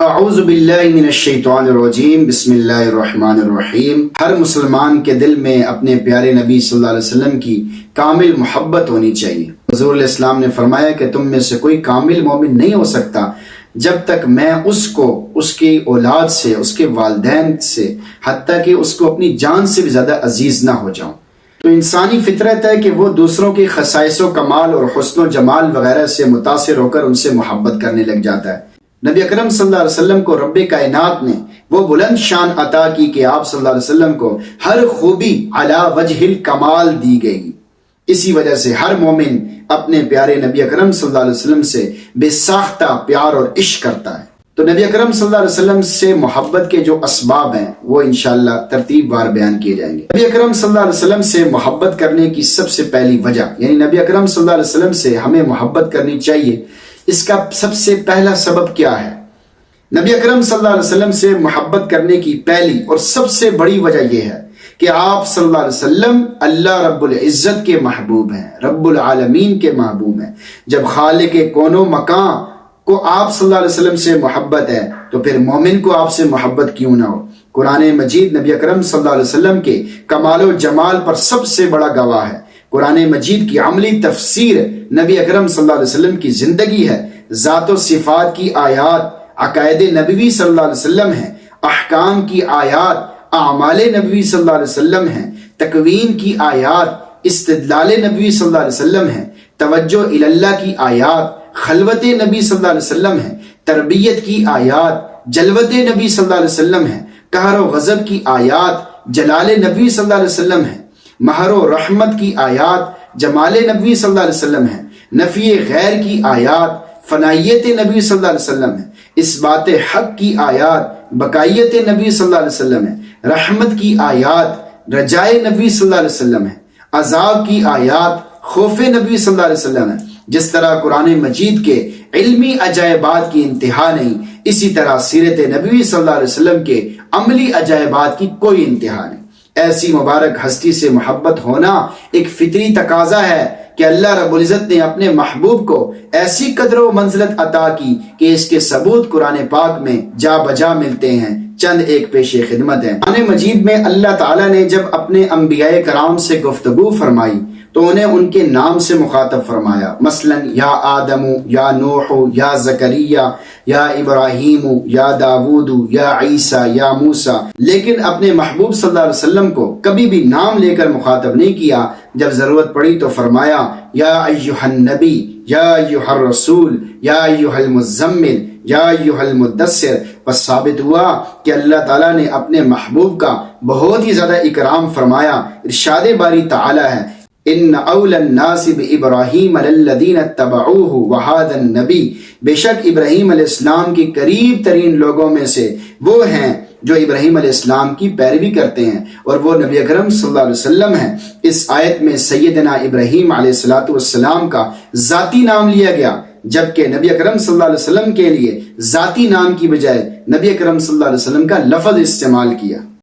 اعوذ باللہ من الشیطان الرجیم، بسم اللہ الرحمن الرحیم۔ ہر مسلمان کے دل میں اپنے پیارے نبی صلی اللہ علیہ وسلم کی کامل محبت ہونی چاہیے۔ حضور علیہ السلام نے فرمایا کہ تم میں سے کوئی کامل مومن نہیں ہو سکتا جب تک میں اس کو اس کی اولاد سے، اس کے والدین سے، حتیٰ کہ اس کو اپنی جان سے بھی زیادہ عزیز نہ ہو جاؤں۔ تو انسانی فطرت ہے کہ وہ دوسروں کی خصائص و کمال اور حسن و جمال وغیرہ سے متاثر ہو کر ان سے محبت کرنے لگ جاتا ہے۔ نبی اکرم صلی اللہ علیہ وسلم کو رب کائنات نے وہ بلند شان عطا کی کہ آپ صلی اللہ علیہ وسلم کو ہر خوبی علی وجہ الکمال دی گئی۔ اسی وجہ سے ہر مومن اپنے پیارے نبی اکرم صلی اللہ علیہ وسلم سے بے ساختہ پیار اور عشق کرتا ہے۔ تو نبی اکرم صلی اللہ علیہ وسلم سے محبت کے جو اسباب ہیں وہ انشاءاللہ ترتیب وار بیان کیے جائیں گے۔ نبی اکرم صلی اللہ علیہ وسلم سے محبت کرنے کی سب سے پہلی وجہ، یعنی نبی اکرم صلی اللہ علیہ وسلم سے ہمیں محبت کرنی چاہیے، اس کا سب سے پہلا سبب کیا ہے؟ نبی اکرم صلی اللہ علیہ وسلم سے محبت کرنے کی پہلی اور سب سے بڑی وجہ یہ ہے کہ آپ صلی اللہ علیہ وسلم اللہ رب العزت کے محبوب ہیں، رب العالمین کے محبوب ہیں۔ جب خالق کون و مکان کو آپ صلی اللہ علیہ وسلم سے محبت ہے تو پھر مومن کو آپ سے محبت کیوں نہ ہو؟ قرآن مجید نبی اکرم صلی اللہ علیہ وسلم کے کمال و جمال پر سب سے بڑا گواہ ہے۔ قرآن مجید کی عملی تفسیر نبی اکرم صلی اللہ علیہ وسلم کی زندگی ہے، ذات و صفات کی آیات عقائد نبوی صلی اللہ علیہ وسلم ہیں، احکام کی آیات اعمال نبوی صلی اللہ علیہ وسلم ہیں، تکوین کی آیات استدلال نبوی صلی اللہ علیہ وسلم ہیں، توجہ اللہ کی آیات خلوت نبی صلی اللہ علیہ وسلم ہیں، تربیت کی آیات جلوت نبی صلی اللہ علیہ وسلم ہیں، قہر و غضب کی آیات جلال نبی صلی اللہ علیہ وسلم ہیں، مہر و رحمت کی آیات جمال نبی صلی اللہ علیہ وسلم ہے، نفی غیر کی آیات فنائیت نبی صلی اللہ علیہ وسلم ہے، اثبات حق کی آیات بقائیت نبی صلی اللہ علیہ وسلم ہے، رحمت کی آیات رجائے نبی صلی اللہ علیہ وسلم ہے، عذاب کی آیات خوف نبی صلی اللہ علیہ وسلم ہے۔ جس طرح قرآن مجید کے علمی عجائبات کی انتہا نہیں، اسی طرح سیرت نبوی صلی اللہ علیہ وسلم کے عملی عجائبات کی کوئی انتہا نہیں۔ ایسی مبارک ہستی سے محبت ہونا ایک فطری تقاضا ہے کہ اللہ رب العزت نے اپنے محبوب کو ایسی قدر و منزلت عطا کی کہ اس کے ثبوت قرآن پاک میں جا بجا ملتے ہیں، چند ایک پیش خدمت ہیں۔ قرآن مجید میں اللہ تعالیٰ نے جب اپنے انبیاء کرام سے گفتگو فرمائی تو انہیں ان کے نام سے مخاطب فرمایا، مثلا یا آدم یا نوح یا زکریا یا ابراہیم یا داود یا عیسیٰ یا موسیٰ، لیکن اپنے محبوب صلی اللہ علیہ وسلم کو کبھی بھی نام لے کر مخاطب نہیں کیا۔ جب ضرورت پڑی تو فرمایا یا ایھا النبی یا ایھا الرسول یا ایھا المزمل یا ایھا المدثر۔ پس ثابت ہوا کہ اللہ تعالیٰ نے اپنے محبوب کا بہت ہی زیادہ اکرام فرمایا۔ ارشاد باری تعالیٰ ہے، ان اول الناس بابراہیم للذین اتبعوہ وہذا النبی، بے شک ابراہیم علیہ السلام کی قریب ترین لوگوں میں سے وہ ہیں جو ابراہیم علیہ السلام کی پیروی کرتے ہیں، اور وہ نبی اکرم صلی اللہ علیہ وسلم ہیں۔ اس آیت میں سیدنا ابراہیم علیہ السلام کا ذاتی نام لیا گیا، جبکہ نبی اکرم صلی اللہ علیہ وسلم کے لیے ذاتی نام کی بجائے نبی اکرم صلی اللہ علیہ وسلم کا لفظ استعمال کیا۔